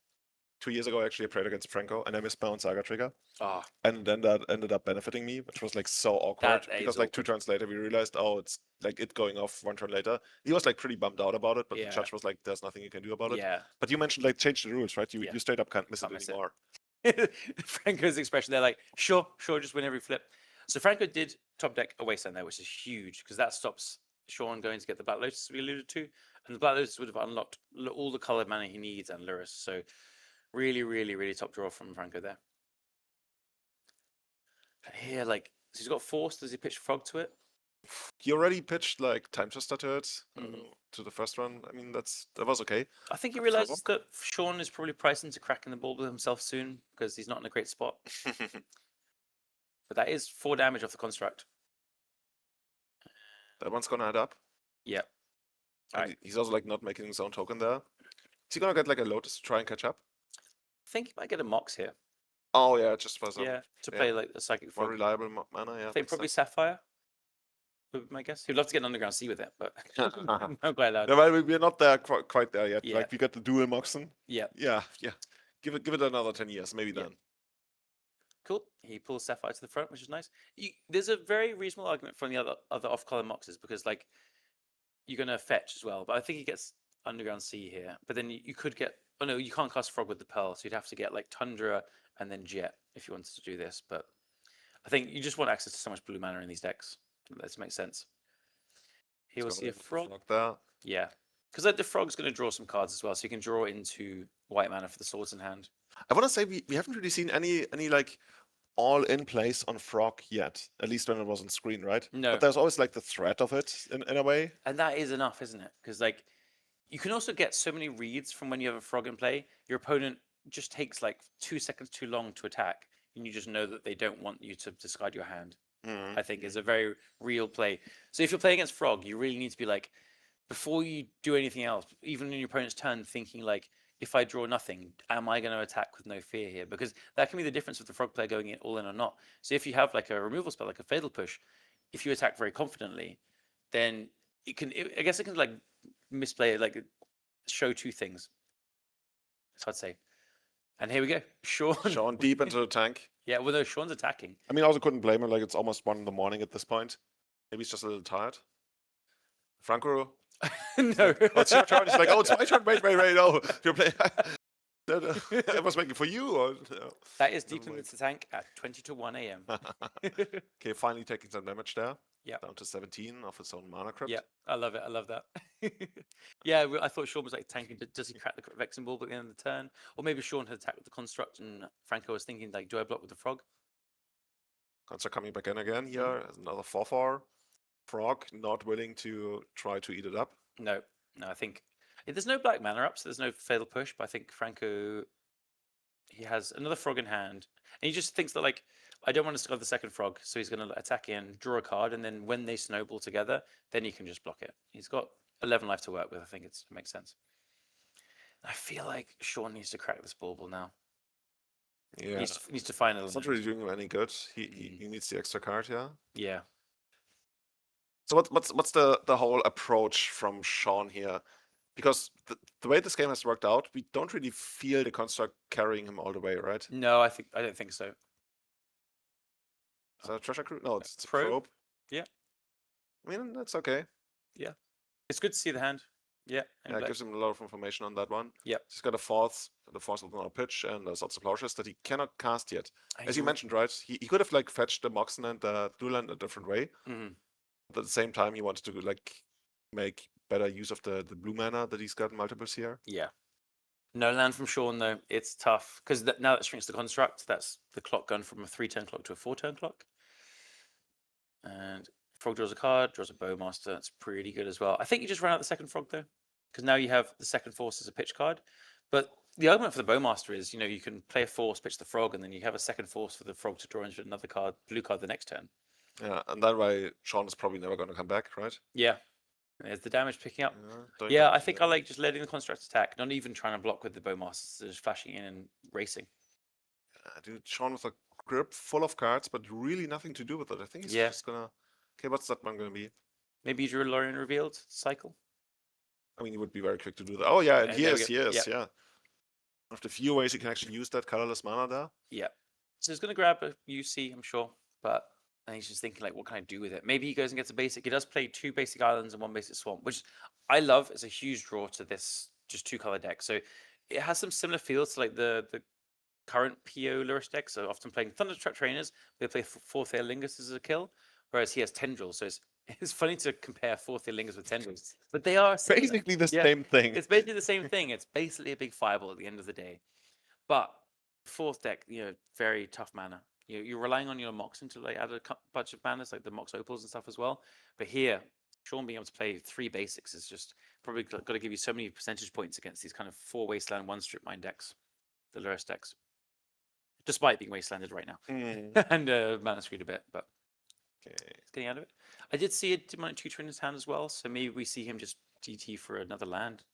2 years ago, actually, I played against Franco, and I missed my own Saga trigger. Oh, And then that ended up benefiting me, which was like so awkward. That is Because like 2 turns later, we realized, oh, it's like it going off 1 turn later. He was like pretty bummed out about it, but the Yeah. judge was like, there's nothing you can do about it. yeah. But you mentioned like change the rules, right? You Yeah. you straight up can't miss Can't it miss it. anymore. Franco's expression, they're like, sure, just win every flip. So Franco did top deck a Wasteland there, which is huge because that stops Sean going to get the Black Lotus we alluded to. And the Black Lotus would have unlocked all the colored mana he needs and Lurrus. So Really, really, really top draw from Franco there. And here, like, so he's got force. Does he pitch frog to it? He already pitched like time twister to it, Mhm. to the first one. I mean, that was okay. I think he But realizes Frog? that Sean is probably priced into cracking the ball with himself soon because he's not in a great spot. But that is 4 damage off the construct. That one's gonna add up. Yeah. And Alright. he's also like not making his own token there. Is he gonna get like a Lotus to try and catch up? I think he might get a Mox here. Oh yeah, just for some Yeah, to yeah, play like a Psychic more Frog. reliable mana. Yeah, I think makes probably sense. Sapphire would be my guess. He'd love to get an Underground Sea with it, but I'm not quite allowed. Yeah, well, we're not there quite there yet. Yeah. Like we got the dual Moxen. Yeah. Yeah. Give it another 10 years, maybe Yeah. then. Cool. He pulls Sapphire to the front, which is nice. There's a very reasonable argument from the other off-color Moxes because like you're gonna fetch as well, but I think he gets Underground Sea here. But then you could get no, you can't cast Frog with the Pearl, so you'd have to get like Tundra and then Jet if you wanted to do this. But I think you just want access to so much blue mana in these decks. That makes sense. Here we'll see a Frog. There. Yeah, because the Frog's going to draw some cards as well, so you can draw into white mana for the swords in hand. I want to say we haven't really seen any like all in place on Frog yet. At least when it was on screen, right? No. But there's always like the threat of it in a way. And that is enough, isn't it? Because like you can also get so many reads from when you have a Frog in play. Your opponent just takes like 2 seconds too long to attack, and you just know that they don't want you to discard your hand. I think is a very real play. So if you're playing against Frog, you really need to be like, before you do anything else, even in your opponent's turn, thinking like, if I draw nothing, am I going to attack with no fear here? Because that can be the difference with the Frog player going in all in or not. So if you have like a removal spell, like a Fatal Push, if you attack very confidently, then I guess it can like misplay it, like show 2 things. So I'd say. And here we go. Sean deep into the tank. Yeah, well, no, Sean's attacking. I mean, I also couldn't blame him. Like, it's almost 1 in the morning at this point. Maybe he's just a little tired. Franco? No. What's your turn? He's like, oh, it's my turn. Wait, no. You're playing. I was making for you. Or, no. That is deep into the tank at 20 to 1 a.m. Okay, finally taking some damage there. Yeah. Down to 17 off his own mana crypt. Yeah, I love it. I love that. Yeah, I thought Sean was like tanking. Does he crack the Vexing Ball at the end of the turn? Or maybe Sean had attacked with the Construct and Franco was thinking, like, do I block with the Frog? Construct coming back in again here. Another 4/4. Frog not willing to try to eat it up. No, I think there's no black mana up, so there's no Fatal Push, but I think Franco, he has another Frog in hand. And he just thinks that, like, I don't want to discard the second Frog, so he's going to attack in, draw a card, and then when they snowball together, then he can just block it. He's got 11 life to work with. I think it makes sense. I feel like Sean needs to crack this bauble now. Yeah. Needs to find It's not really doing him any good. He needs the extra card, yeah. Yeah. So what's the whole approach from Sean here? Because the way this game has worked out, we don't really feel the construct carrying him all the way, right? No, I don't think so. Is that a treasure cruise? No, it's a Probe? probe. Yeah. I mean, that's okay. Yeah. It's good to see the hand. Yeah. Yeah, it gives him a lot of information on that one. Yep. He's got the fourth with no pitch and there's lots of Plowshares that he cannot cast yet. As you Right. mentioned, right? He could have like fetched the Moxen and the Blue Land a different way. Mhm. But at the same time, he wanted to like make better use of the blue mana that he's got in multiples here. Yeah. No land from Sean though. It's tough because now that shrinks the construct. That's the clock gone from a 3-turn clock to a 4-turn clock. And Frog draws a card, draws a Bowmaster. That's pretty good as well. I think you just run out the second Frog though, because now you have the second force as a pitch card. But the argument for the Bowmaster is, you can play a force, pitch the Frog, and then you have a second force for the Frog to draw into another card, blue card the next turn. Yeah, and that way Sean is probably never going to come back, right? Yeah. There's the damage picking up. Don't Yeah, you- I think I like just letting the construct attack, not even trying to block with the Bowmasters, just flashing in and racing. Dude, Sean with a grip full of cards, but really nothing to do with it. I think he's Yeah. just gonna. Okay, what's that one gonna be? Maybe you drew a Lorien Revealed cycle. I mean, he would be very quick to do that. Oh yeah, and Yeah, he there we is, go. he is, Yep. yeah. One of the few ways you can actually use that colorless mana there. Yeah. So he's going to grab a UC, I'm sure, but and he's just thinking, like, what can I do with it? Maybe he goes and gets a basic. He does play 2 basic islands and 1 basic swamp, which I love. It's a huge draw to this just 2-color deck. So it has some similar feels to like the current PO Lurish decks. So often playing Thunderstruck Trainers, they play 4th Air Lingus as a kill, whereas he has Tendrils. So it's funny to compare 4th Air Lingus with Tendrils, but they are similar. Basically the Yeah. same thing. It's basically the same thing. It's basically a big fireball at the end of the day. But fourth deck, very tough mana. You're relying on your Mox to like add a bunch of manas, like the Mox Opals and stuff as well. But here, Sean being able to play 3 basics is just probably got to give you so many percentage points against these kind of 4 Wasteland, 1 Strip Mine decks, the lowest decks. Despite being Wastelanded right now. And mana screwed a bit, but it's getting out of it. I did see a Demonic Tutor in his hand as well, so maybe we see him just DT for another land.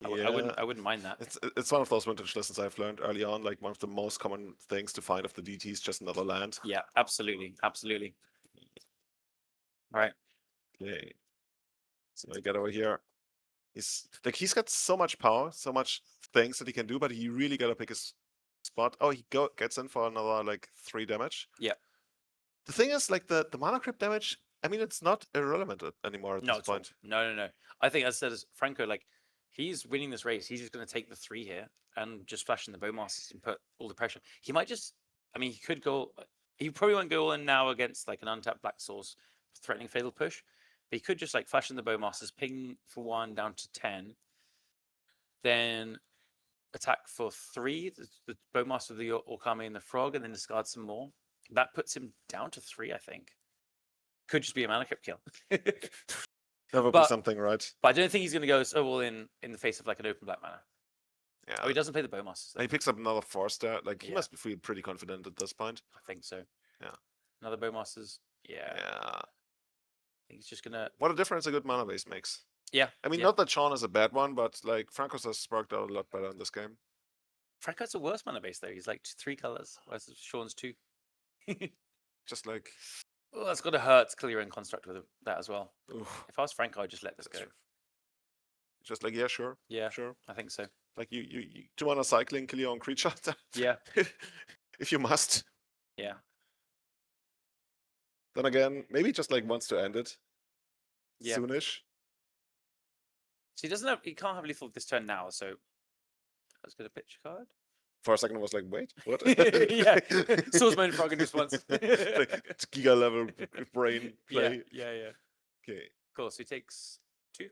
I wouldn't mind that. It's one of those vintage lessons I've learned early on. Like one of the most common things to find of the DT is just another land. Yeah, absolutely. All right. Okay. So I get over here. He's got so much power, so much things that he can do, but he really gotta pick his spot. Oh, he gets in for another like 3 damage. Yeah. The thing is, like the mana crypt damage, I mean, it's not irrelevant anymore at this point. No. I think, as I said, Franco, like, he's winning this race. He's just going to take the 3 here and just flash in the Bowmasters and put all the pressure. He might just, I mean, he could go, he probably won't go all in now against like an untapped Black Source threatening Fatal Push, but he could just like flash in the Bowmasters, ping for 1 down to 10, then attack for 3, the Bowmaster, the Orkami, and the Frog, and then discard some more. That puts him down to 3, I think. Could just be a mana crypt kill. That would be something, right? But I don't think he's going to go so all in the face of like an open black mana. Yeah. Oh, he doesn't play the Bowmasters. He picks up another Force there. Like, he must feel pretty confident at this point. I think so. Yeah. Another Bowmasters. Yeah. I think he's just going to... What a difference a good mana base makes. Yeah. I mean, not that Sean is a bad one, but like Franco's has sparked out a lot better in this game. Franco's a worse mana base though. He's like 3 colors, whereas Sean's 2. Just like... Oh, that's got to hurt to clear and construct with that as well. Oof. If I was Franco, I'd just let this go. Just like, yeah, sure. Yeah, sure. I think so. Like you 2 mana cycling, kill your own creature. Yeah. If you must. Yeah. Then again, maybe just like wants to end it. Yeah. Soonish. So he can't have lethal this turn now, so let's get a pitch card. For a second, I was like, wait, what? Yeah. Swordsman Frog in response. Like, it's giga level brain play. Yeah. Okay. Cool. So he takes 2.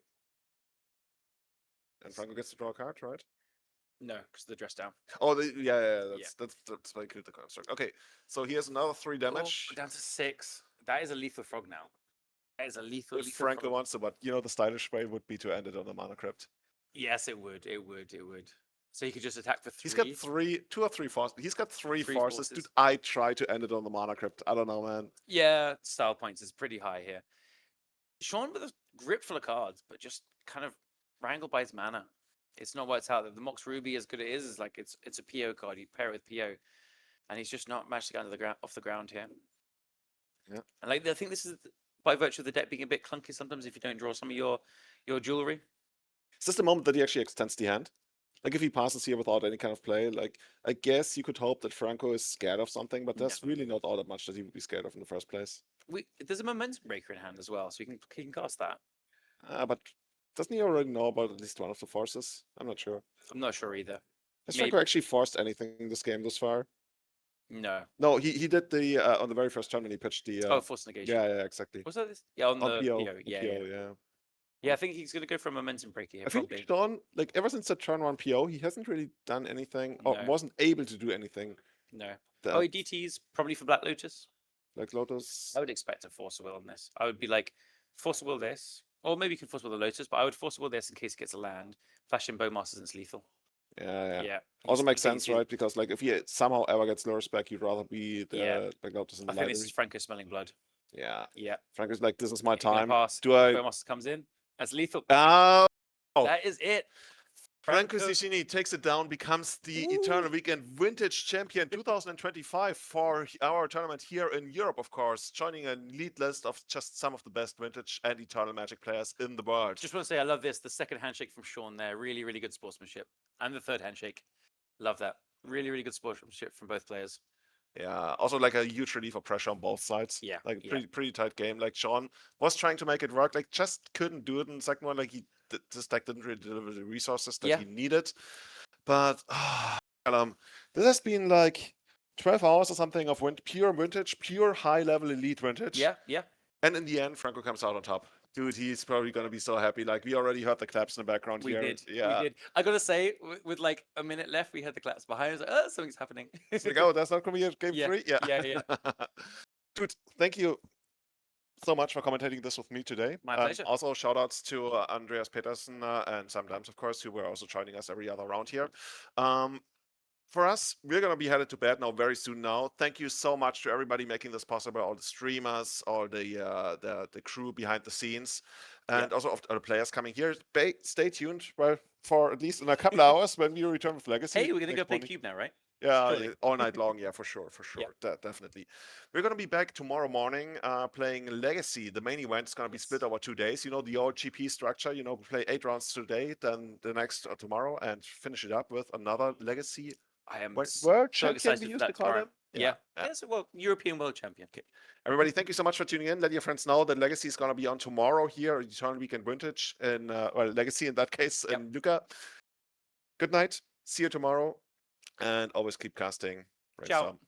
And Franco gets to draw a card, right? No, because they're dressed down. Oh, that's very critical construct. Okay, so he has another 3 damage. Oh, down to 6. That is a lethal frog now. That is a lethal. If Franco frog. wants to, but the stylish way would be to end it on the mana crypt. Yes, it would. So he could just attack for 3. He's got 2 or 3 forces. He's got 3 forces. Dude, I try to end it on the mana crypt. I don't know, man. Yeah, style points is pretty high here. Sean with a grip full of cards, but just kind of wrangled by his mana. It's not what's out there. The Mox Ruby, as good as it is like it's a PO card. You pair it with PO, and he's just not managed to get off the ground here. Yeah, and like I think this is by virtue of the deck being a bit clunky sometimes if you don't draw some of your jewelry. Is this the moment that he actually extends the hand? Like if he passes here without any kind of play, like I guess you could hope that Franco is scared of something, but there's really not all that much that he would be scared of in the first place. There's a momentum breaker in hand as well, so he can cast that. But doesn't he already know about at least one of the forces? I'm not sure. I'm not sure either. Has Franco actually forced anything in this game thus far? No. No, he did the on the very first turn when he pitched the force negation. Yeah, exactly. Was that this? Yeah, on the PO. PO. Yeah. Yeah, I think he's going to go for a momentum breaker here. I think Sean, like ever since the turn 1 PO, he hasn't really done anything or wasn't able to do anything. No. Oh, he DTs probably for Black Lotus. Like Lotus. I would expect a Force of Will on this. I would be like, Force of Will this. Or maybe you can Force of Will the Lotus, but I would Force of Will this in case it gets a land. Flash in Bowmasters and it's lethal. Yeah. Also makes sense, right? Because like if he somehow ever gets lower spec, you'd rather be the Black Lotus in the library. I think this is Franco smelling blood. Yeah. Yeah. Franco's like, this is my time. Bowmasters comes in. That's lethal. Oh. That is it. Franco Cicchini takes it down, becomes the Eternal Weekend Vintage Champion 2025 for our tournament here in Europe, of course, joining an elite list of just some of the best Vintage and Eternal Magic players in the world. Just want to say I love this. The second handshake from Sean there. Really, really good sportsmanship. And the third handshake. Love that. Really, really good sportsmanship from both players. Yeah, also like a huge relief of pressure on both sides. Yeah, like pretty tight game. Like Sean was trying to make it work, like just couldn't do it in the second one. Like this deck didn't really deliver the resources that he needed. But this has been like 12 hours or something of pure vintage, pure high level elite vintage. Yeah. And in the end, Franco comes out on top. Dude, he's probably gonna be so happy. Like we already heard the claps in the background We here. did. Yeah. We did. I gotta say, with like a minute left, we had the claps behind. I was like, oh, something's happening. It's like, oh, that's not gonna be a game Yeah, 3? Yeah. yeah. Dude, thank you so much for commentating this with me today. My pleasure. Also, shout outs to Andreas Petersen and sometimes, of course, who were also joining us every other round here. For us, we're going to be headed to bed now very soon now. Thank you so much to everybody making this possible, all the streamers, all the crew behind the scenes, and also of the players coming here. Stay tuned for at least in a couple of hours when we return with Legacy. Hey, we're gonna go next play morning. Cube now, right? Yeah, Surely. all night long. Yeah, for sure. Definitely. We're gonna be back tomorrow morning, playing Legacy. The main event is gonna be split over 2 days. You know the old GP structure. You know, we play 8 rounds today, then the next tomorrow, and finish it up with another Legacy I am world so champion. excited We for used that to call tomorrow. them. Yeah. Yes, well, European World Champion. Okay. Everybody, thank you so much for tuning in. Let your friends know that Legacy is gonna be on tomorrow here, Eternal Weekend Vintage, in Legacy in that case in Luca. Good night. See you tomorrow, and always keep casting. Race Ciao. on.